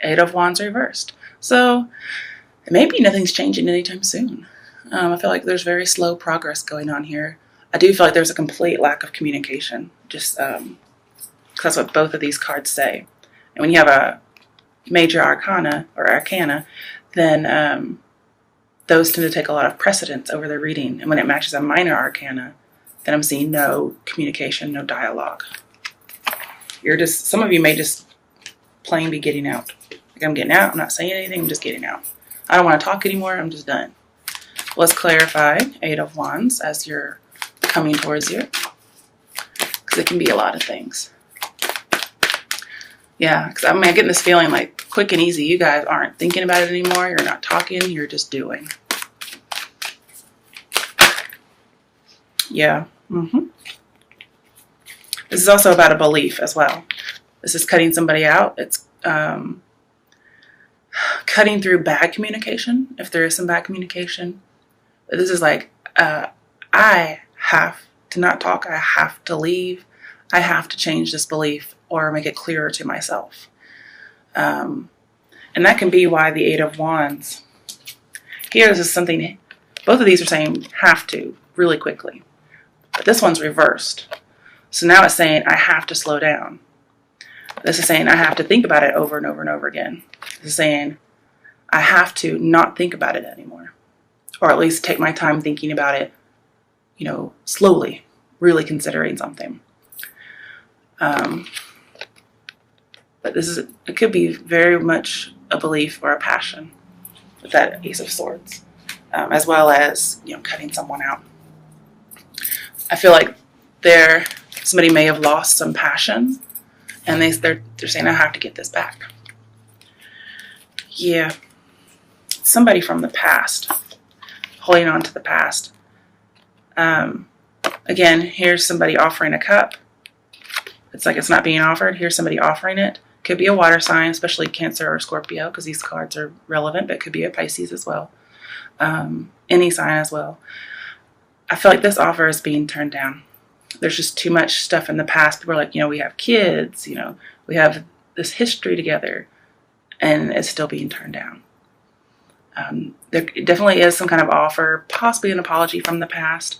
Eight of Wands reversed. So maybe nothing's changing anytime soon. I feel like there's very slow progress going on here. I do feel like there's a complete lack of communication. Just that's what both of these cards say. And when you have a major arcana or arcana, then those tend to take a lot of precedence over the reading. And when it matches a minor arcana, then I'm seeing no communication, no dialogue. Some of you may just plain be getting out. Like, I'm getting out, I'm not saying anything, I'm just getting out. I don't want to talk anymore, I'm just done. Let's clarify Eight of Wands as you're coming towards you, because it can be a lot of things. Yeah, because I'm getting this feeling like quick and easy. You guys aren't thinking about it anymore. You're not talking, you're just doing. Yeah. This is also about a belief as well. This is cutting somebody out. It's cutting through bad communication, if there is some bad communication. This is like, I have to not talk. I have to leave. I have to change this belief or make it clearer to myself. And that can be why the Eight of Wands. Here, this is something, both of these are saying have to really quickly. But this one's reversed. So now it's saying I have to slow down. This is saying I have to think about it over and over and over again. This is saying I have to not think about it anymore. Or at least take my time thinking about it, slowly, really considering something. But it could be very much a belief or a passion with that Ace of Swords, as well as, cutting someone out. I feel like somebody may have lost some passion, and they're saying, I have to get this back. Yeah. Somebody from the past, holding on to the past. Again, here's somebody offering a cup. It's like it's not being offered. Here's somebody offering it. Could be a water sign, especially Cancer or Scorpio, because these cards are relevant, but it could be a Pisces as well. Any sign as well. I feel like this offer is being turned down. There's just too much stuff in the past. People are like, we have kids, we have this history together, and it's still being turned down. There definitely is some kind of offer, possibly an apology from the past,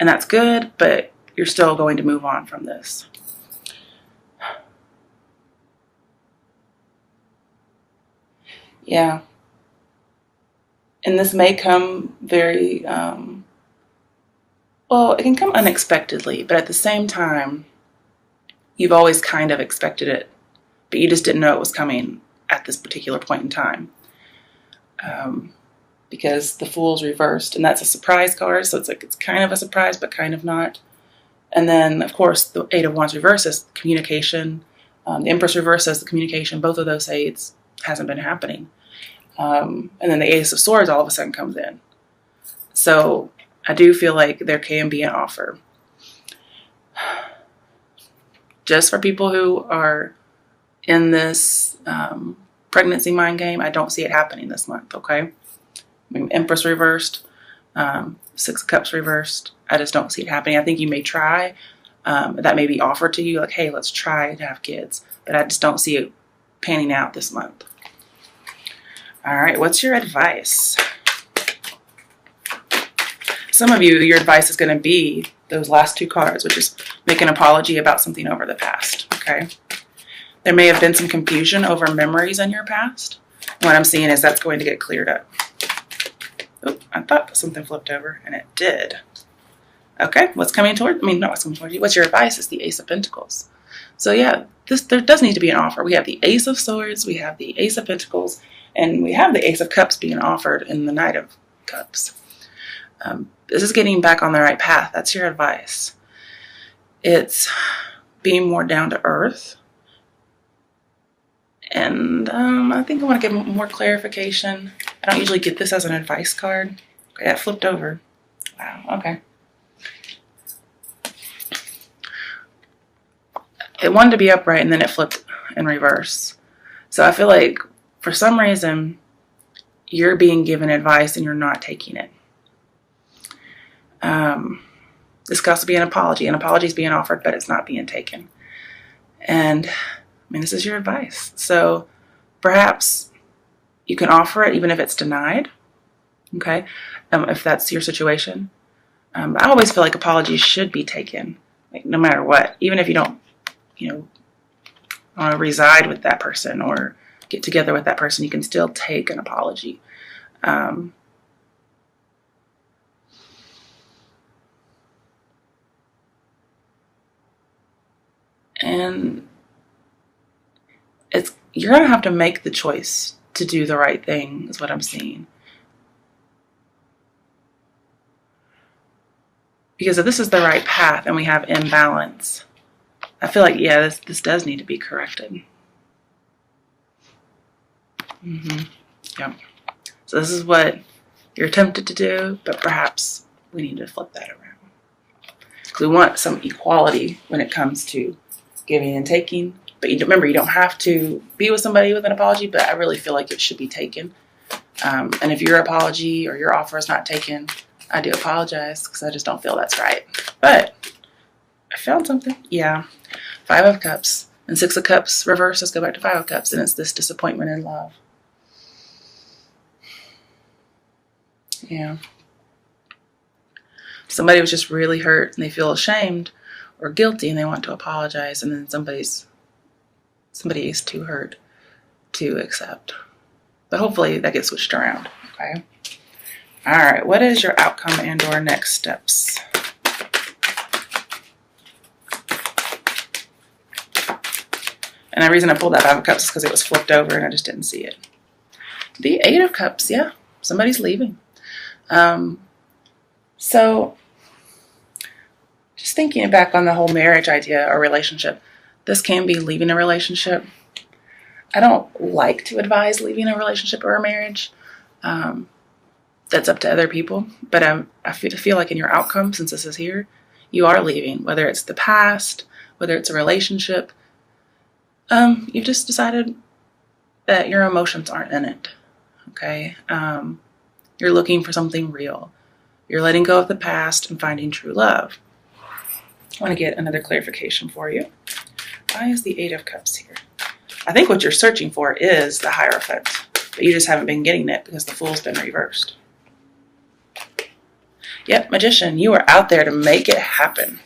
and that's good, but you're still going to move on from this. Yeah. And this may come very, it can come unexpectedly, but at the same time, you've always kind of expected it, but you just didn't know it was coming at this particular point in time. Because the Fool's reversed, and that's a surprise card, so it's kind of a surprise, but kind of not. And then, of course, the Eight of Wands reverse is communication. The Empress reverse is the communication. Both of those say it hasn't been happening. And then the Ace of Swords all of a sudden comes in. So I do feel like there can be an offer. Just for people who are in this pregnancy mind game, I don't see it happening this month, okay? Empress reversed, Six of Cups reversed. I just don't see it happening. I think you may try. That may be offered to you, like, hey, let's try to have kids. But I just don't see it panning out this month. All right, what's your advice? Some of you, your advice is going to be those last two cards, which is make an apology about something over the past, okay? There may have been some confusion over memories in your past. What I'm seeing is that's going to get cleared up. Oh, I thought something flipped over, and it did. Okay, what's coming toward? Not what's coming toward you. What's your advice? Is the Ace of Pentacles. So yeah, there does need to be an offer. We have the Ace of Swords, we have the Ace of Pentacles, and we have the Ace of Cups being offered in the Knight of Cups. This is getting back on the right path. That's your advice. It's being more down to earth. And I think I want to give more clarification. I don't usually get this as an advice card. Okay, that flipped over. Wow, okay. It wanted to be upright and then it flipped in reverse. So I feel like for some reason you're being given advice and you're not taking it. This could also be an apology. An apology is being offered, but it's not being taken. And this is your advice. So perhaps you can offer it even if it's denied. Okay, if that's your situation. I always feel like apologies should be taken, like no matter what, even if you don't, want to reside with that person or get together with that person, you can still take an apology. And you're going to have to make the choice to do the right thing, is what I'm seeing. Because if this is the right path and we have imbalance, I feel like, yeah, this does need to be corrected. Yeah. So this is what you're tempted to do, but perhaps we need to flip that around. Because we want some equality when it comes to giving and taking. But remember, you don't have to be with somebody with an apology, but I really feel like it should be taken. And if your apology or your offer is not taken, I do apologize because I just don't feel that's right. But I found something. Yeah. 5 of Cups and 6 of Cups reverse. Let's go back to 5 of Cups. And it's this disappointment in love. Yeah. Somebody was just really hurt and they feel ashamed or guilty and they want to apologize. And then somebody is too hurt to accept. But hopefully that gets switched around. Okay. All right. What is your outcome and or next steps? And the reason I pulled that 5 of Cups is because it was flipped over and I just didn't see it. The 8 of Cups. Yeah. Somebody's leaving. So just thinking back on the whole marriage idea or relationship, this can be leaving a relationship. I don't like to advise leaving a relationship or a marriage. That's up to other people. But I feel like in your outcome, since this is here, you are leaving, whether it's the past, whether it's a relationship. You've just decided that your emotions aren't in it. Okay. You're looking for something real. You're letting go of the past and finding true love. I want to get another clarification for you. Why is the 8 of Cups here? I think what you're searching for is the Hierophant, but you just haven't been getting it because the Fool's been reversed. Yep, Magician, you are out there to make it happen.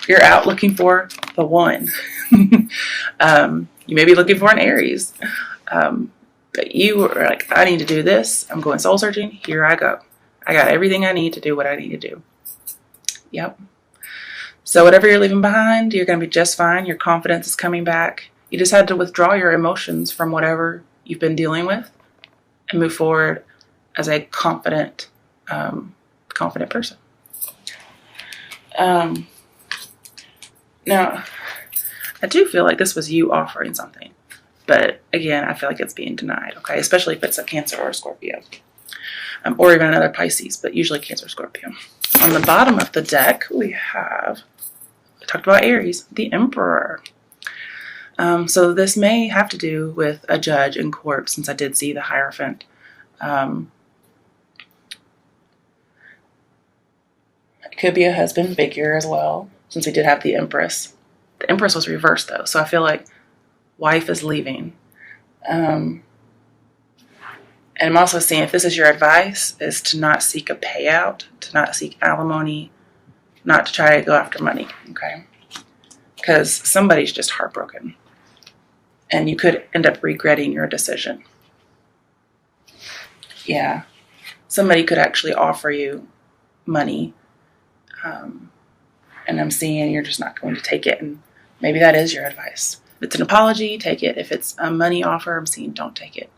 You're out looking for the one. You may be looking for an Aries. But you are like, I need to do this. I'm going soul searching. Here I go. I got everything I need to do what I need to do. Yep. So whatever you're leaving behind, you're going to be just fine. Your confidence is coming back. You just had to withdraw your emotions from whatever you've been dealing with and move forward as a confident person. Now, I do feel like this was you offering something. But again, I feel like it's being denied, okay? Especially if it's a Cancer or a Scorpio. Or even another Pisces, but usually Cancer or Scorpio. On the bottom of the deck, we talked about Aries, the Emperor. So this may have to do with a judge in court, since I did see the Hierophant. It could be a husband figure as well, since we did have the Empress. The Empress was reversed, though, so I feel like wife is leaving. And I'm also seeing, if this is your advice, is to not seek a payout, to not seek alimony, not to try to go after money, okay? Because somebody's just heartbroken. And you could end up regretting your decision. Yeah. Somebody could actually offer you money. And I'm seeing you're just not going to take it. And maybe that is your advice. If it's an apology, take it. If it's a money offer, I'm seeing don't take it.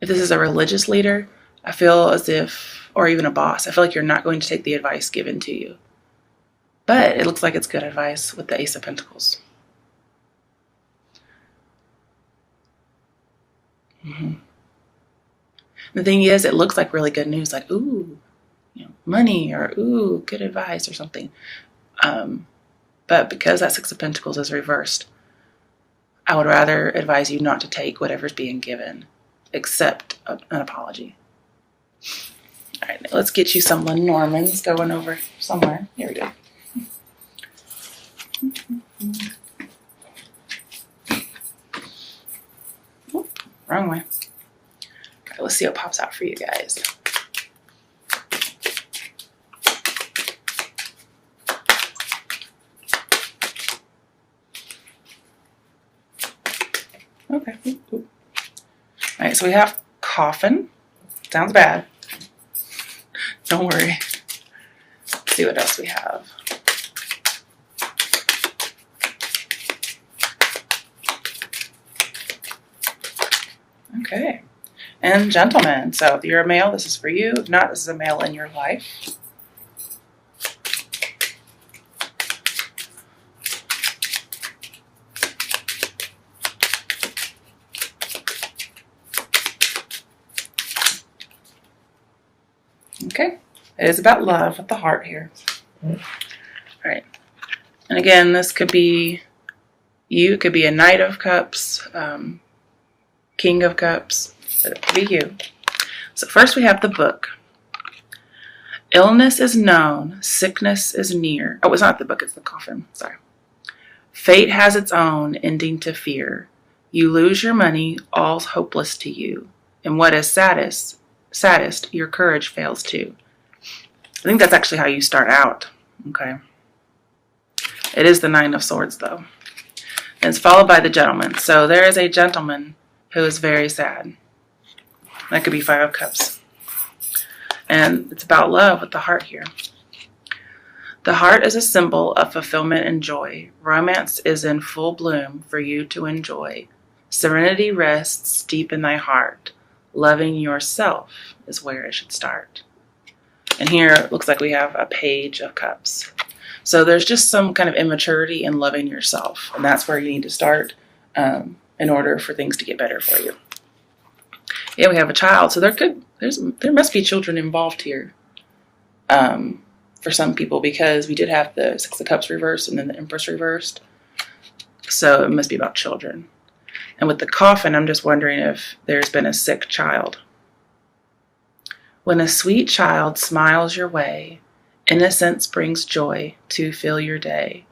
If this is a religious leader, I feel as if, or even a boss, I feel like you're not going to take the advice given to you. But it looks like it's good advice with the Ace of Pentacles. The thing is, it looks like really good news, like, ooh, money, or ooh, good advice or something. But because that 6 of Pentacles is reversed, I would rather advise you not to take whatever's being given, except an apology. All right, let's get you some Lenormands going over somewhere. Here we go. Wrong way. Okay, let's see what pops out for you guys. Okay. All right, so we have coffin. Sounds bad. Don't worry. Let's see what else we have. Okay. And gentlemen. So if you're a male, this is for you. If not, this is a male in your life. Okay. It is about love with the heart here. All right. And again, this could be you. It could be a Knight of Cups, King of Cups. But it could be you. So first we have the book. Illness is known. Sickness is near. Oh, it's not the book. It's the coffin. Sorry. Fate has its own ending to fear. You lose your money. All's hopeless to you. And what is saddest, your courage fails too. I think that's actually how you start out. Okay. It is the Nine of Swords, though. And it's followed by the gentleman. So there is a gentleman who is very sad. That could be Five of Cups. And it's about love with the heart here. The heart is a symbol of fulfillment and joy. Romance is in full bloom for you to enjoy. Serenity rests deep in thy heart. Loving yourself is where it should start. And here it looks like we have a Page of Cups. So there's just some kind of immaturity in loving yourself. And that's where you need to start in order for things to get better for you. Yeah, we have a child. So there must be children involved here for some people, because we did have the Six of Cups reversed and then the Empress reversed. So it must be about children. And with the coffin, I'm just wondering if there's been a sick child. When a sweet child smiles your way, innocence brings joy to fill your day.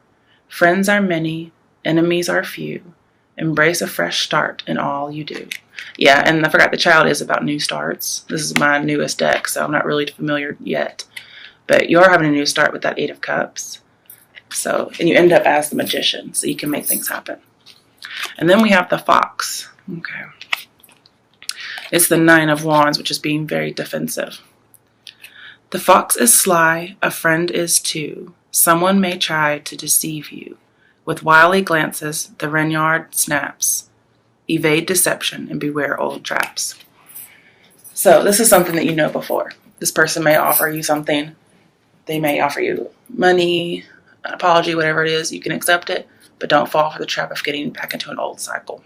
Friends are many, enemies are few. Embrace a fresh start in all you do. Yeah, and I forgot the child is about new starts. This is my newest deck, so I'm not really familiar yet. But you're having a new start with that Eight of Cups. So, and you end up as the Magician, so you can make things happen. And then we have the Fox. Okay. It's the Nine of Wands, which is being very defensive. The fox is sly, a friend is too. Someone may try to deceive you. With wily glances, the Reynard snaps. Evade deception and beware old traps. So this is something that you know before. This person may offer you something. They may offer you money, an apology, whatever it is. You can accept it, but don't fall for the trap of getting back into an old cycle.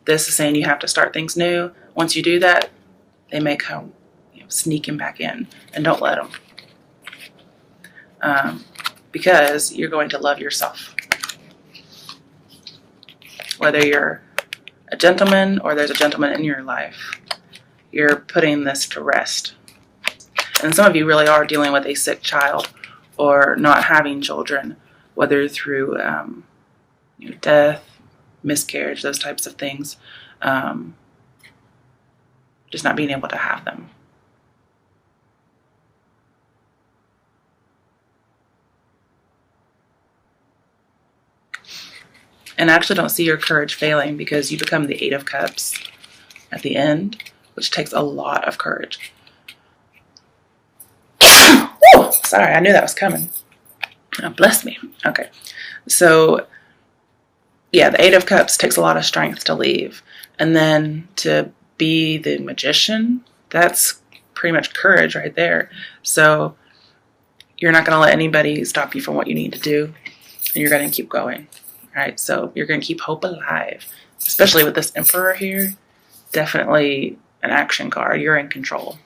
This is saying you have to start things new. Once you do that, they may come sneaking back in, and don't let them. Because you're going to love yourself. Whether you're a gentleman or there's a gentleman in your life, you're putting this to rest. And some of you really are dealing with a sick child or not having children, whether through death, miscarriage, those types of things. Just not being able to have them. And I actually don't see your courage failing, because you become the Eight of Cups at the end, which takes a lot of courage. Woo! Sorry, I knew that was coming. Oh, bless me. Okay. So, yeah, the Eight of Cups takes a lot of strength to leave. And then to be the Magician, that's pretty much courage right there. So you're not going to let anybody stop you from what you need to do. And you're going to keep going. Right, so you're going to keep hope alive, especially with this Emperor here. Definitely an action card. You're in control.